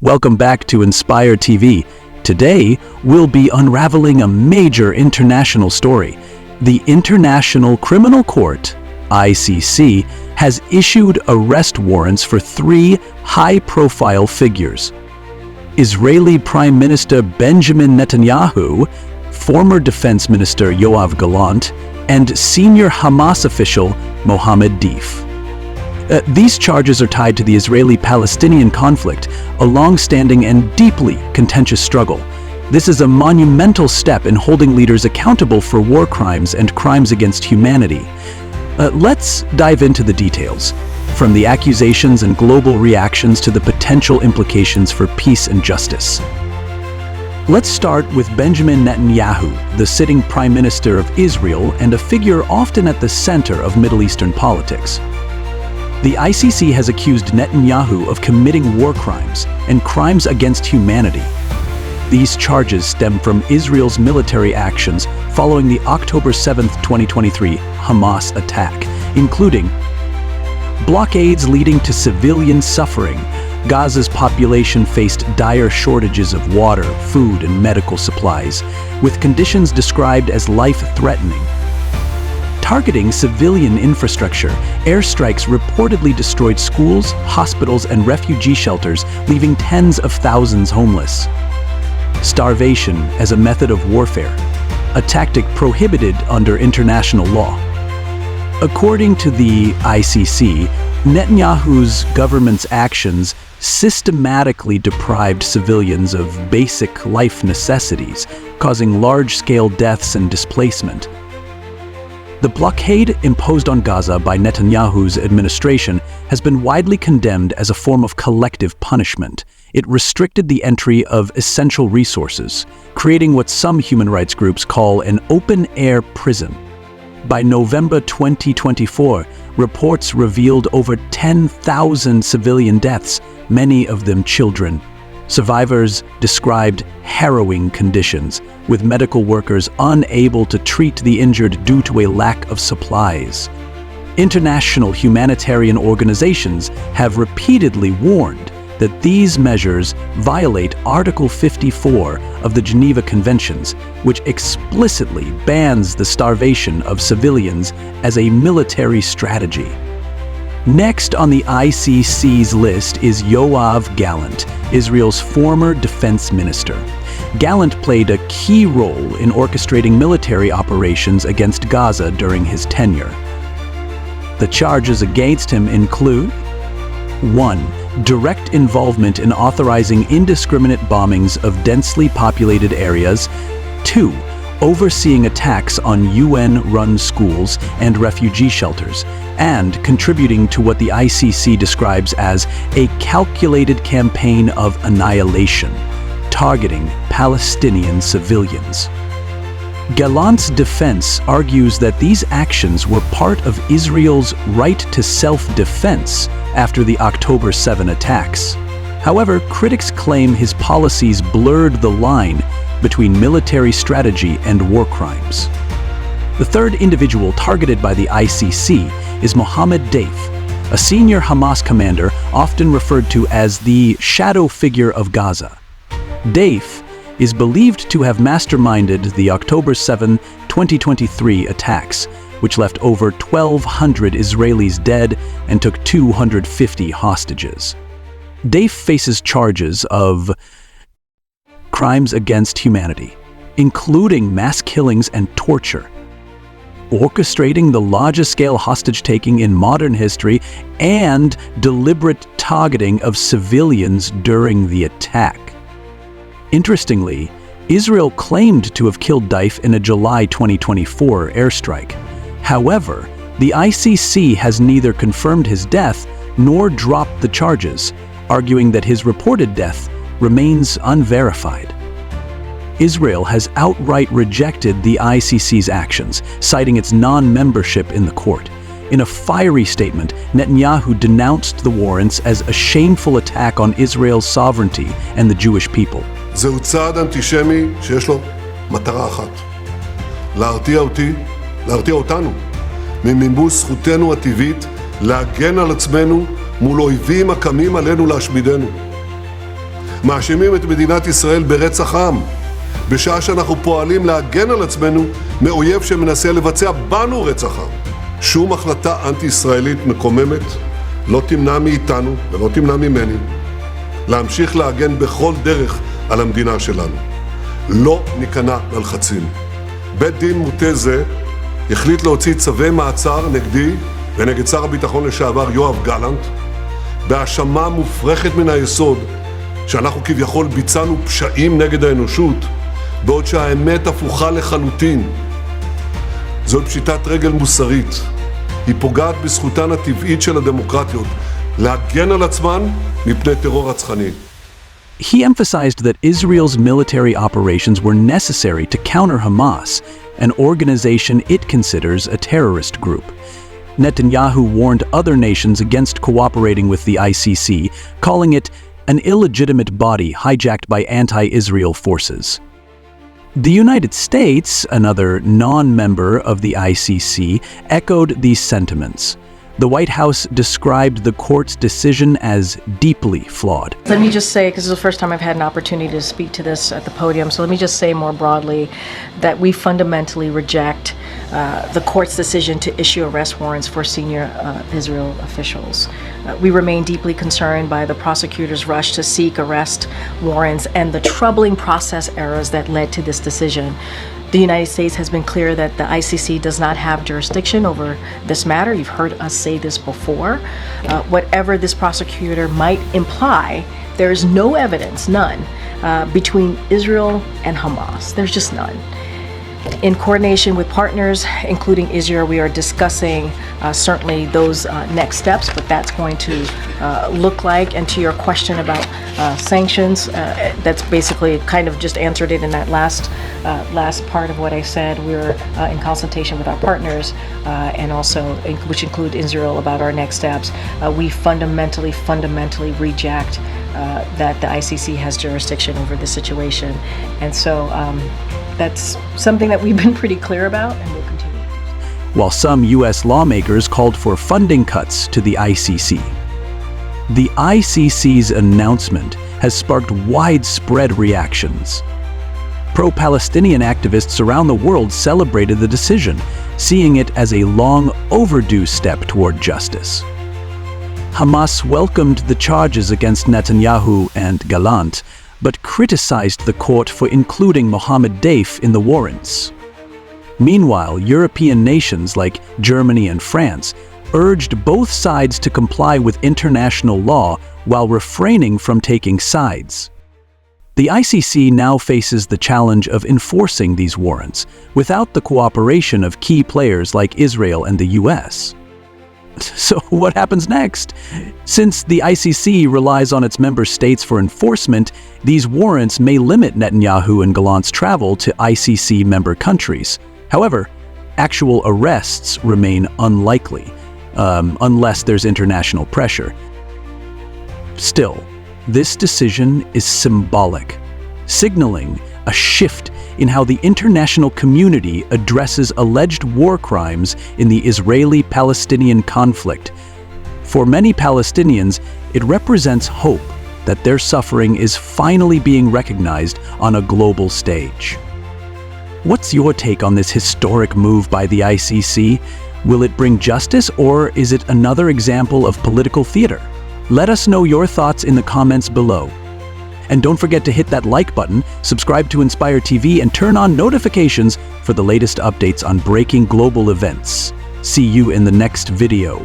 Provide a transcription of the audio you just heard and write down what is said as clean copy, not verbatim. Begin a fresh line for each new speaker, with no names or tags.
Welcome back to Inspire TV. Today, we'll be unraveling a major international story. The International Criminal Court, ICC, has issued arrest warrants for three high-profile figures: Israeli Prime Minister Benjamin Netanyahu, former Defense Minister Yoav Gallant, and senior Hamas official Mohammed Deif. These charges are tied to the Israeli-Palestinian conflict, a long-standing and deeply contentious struggle. This is a monumental step in holding leaders accountable for war crimes and crimes against humanity. Let's dive into the details, from the accusations and global reactions to the potential implications for peace and justice. Let's start with Benjamin Netanyahu, the sitting Prime Minister of Israel and a figure often at the center of Middle Eastern politics. The ICC has accused Netanyahu of committing war crimes and crimes against humanity. These charges stem from Israel's military actions following the October 7, 2023 Hamas attack, including blockades leading to civilian suffering. Gaza's population faced dire shortages of water, food, and medical supplies, with conditions described as life-threatening. Targeting civilian infrastructure, airstrikes reportedly destroyed schools, hospitals, and refugee shelters, leaving tens of thousands homeless. Starvation as a method of warfare, a tactic prohibited under international law. According to the ICC, Netanyahu's government's actions systematically deprived civilians of basic life necessities, causing large-scale deaths and displacement. The blockade imposed on Gaza by Netanyahu's administration has been widely condemned as a form of collective punishment. It restricted the entry of essential resources, creating what some human rights groups call an open-air prison. By November 2024, reports revealed over 10,000 civilian deaths, many of them children. Survivors described harrowing conditions, with medical workers unable to treat the injured due to a lack of supplies. International humanitarian organizations have repeatedly warned that these measures violate Article 54 of the Geneva Conventions, which explicitly bans the starvation of civilians as a military strategy. Next on the ICC's list is Yoav Gallant, Israel's former defense minister. Gallant played a key role in orchestrating military operations against Gaza during his tenure. The charges against him include 1. Direct involvement in authorizing indiscriminate bombings of densely populated areas. 2. Overseeing attacks on UN-run schools and refugee shelters, and contributing to what the ICC describes as a calculated campaign of annihilation, targeting Palestinian civilians. Gallant's defense argues that these actions were part of Israel's right to self-defense after the October 7 attacks. However, critics claim his policies blurred the line between military strategy and war crimes. The third individual targeted by the ICC is Mohammed Deif, a senior Hamas commander often referred to as the shadow figure of Gaza. Deif is believed to have masterminded the October 7, 2023 attacks, which left over 1,200 Israelis dead and took 250 hostages. Deif faces charges of crimes against humanity, including mass killings and torture, orchestrating the largest-scale hostage-taking in modern history, and deliberate targeting of civilians during the attack. Interestingly, Israel claimed to have killed Deif in a July 2024 airstrike. However, the ICC has neither confirmed his death nor dropped the charges, arguing that his reported death remains unverified. Israel has outright rejected the ICC's actions, citing its non-membership in the court. In a fiery statement, Netanyahu denounced the warrants as a shameful attack on Israel's sovereignty and the Jewish people.
זהו צעד אנטישמי שיש לו מטרה אחת: להרתיע אותנו ממימוש זכותנו הטבעית להגן על עצמנו מול אויבים הקמים עלינו להשמידנו. מאשימים את מדינת ישראל ברצח עם, בשעה שאנחנו פועלים להגן על עצמנו מאויב שמנסה לבצע בנו רצח עם. שום החלטה אנטי-ישראלית מקוממת לא תמנע מאיתנו ולא תמנע ממני להמשיך להגן בכל דרך על המדינה שלנו. לא ניכנע ללחצים. בית דין מוטה זה החליט להוציא צווי מעצר נגדי ונגד שר הביטחון לשעבר יואב גלנט, בהאשמה מופרכת מן היסוד שאנחנו כביכול ביצענו פשעים נגד האנושות, בעוד שהאמת הפוכה לחלוטין. זאת פשיטת רגל מוסרית. היא פוגעת בזכותן הטבעית של הדמוקרטיות להגן על עצמן מפני טרור רצחני.
He emphasized that Israel's military operations were necessary to counter Hamas, an organization it considers a terrorist group. Netanyahu warned other nations against cooperating with the ICC, calling it an illegitimate body hijacked by anti-Israel forces. The United States, another non-member of the ICC, echoed these sentiments. The White House described the court's decision as deeply flawed.
Let me just say, because this is the first time I've had an opportunity to speak to this at the podium, so let me just say more broadly that we fundamentally reject the court's decision to issue arrest warrants for senior Israel officials. We remain deeply concerned by the prosecutor's rush to seek arrest warrants and the troubling process errors that led to this decision. The United States has been clear that the ICC does not have jurisdiction over this matter. You've heard us say this before. Whatever this prosecutor might imply, there is no evidence, none, between Israel and Hamas. There's just none. In coordination with partners, including Israel, we are discussing certainly those next steps, but that's going to look like, and to your question about sanctions, that's basically kind of just answered it in that last part of what I said. We're in consultation with our partners and also, which include Israel, about our next steps. We fundamentally reject that the ICC has jurisdiction over this situation. And so that's something that we've been pretty clear about and will continue.
While some U.S. lawmakers called for funding cuts to the ICC. The ICC's announcement has sparked widespread reactions. Pro-Palestinian activists around the world celebrated the decision, seeing it as a long overdue step toward justice. Hamas welcomed the charges against Netanyahu and Gallant, but criticized the court for including Mohammed Deif in the warrants. Meanwhile, European nations like Germany and France urged both sides to comply with international law while refraining from taking sides. The ICC now faces the challenge of enforcing these warrants without the cooperation of key players like Israel and the US. So what happens next? Since the ICC relies on its member states for enforcement, these warrants may limit Netanyahu and Gallant's travel to ICC member countries. However, actual arrests remain unlikely, unless there's international pressure. Still, this decision is symbolic, signaling a shift in how the international community addresses alleged war crimes in the Israeli-Palestinian conflict. For many Palestinians, it represents hope that their suffering is finally being recognized on a global stage. What's your take on this historic move by the ICC? Will it bring justice, or is it another example of political theater? Let us know your thoughts in the comments below. And don't forget to hit that like button, subscribe to Inspire TV, and turn on notifications for the latest updates on breaking global events. See you in the next video.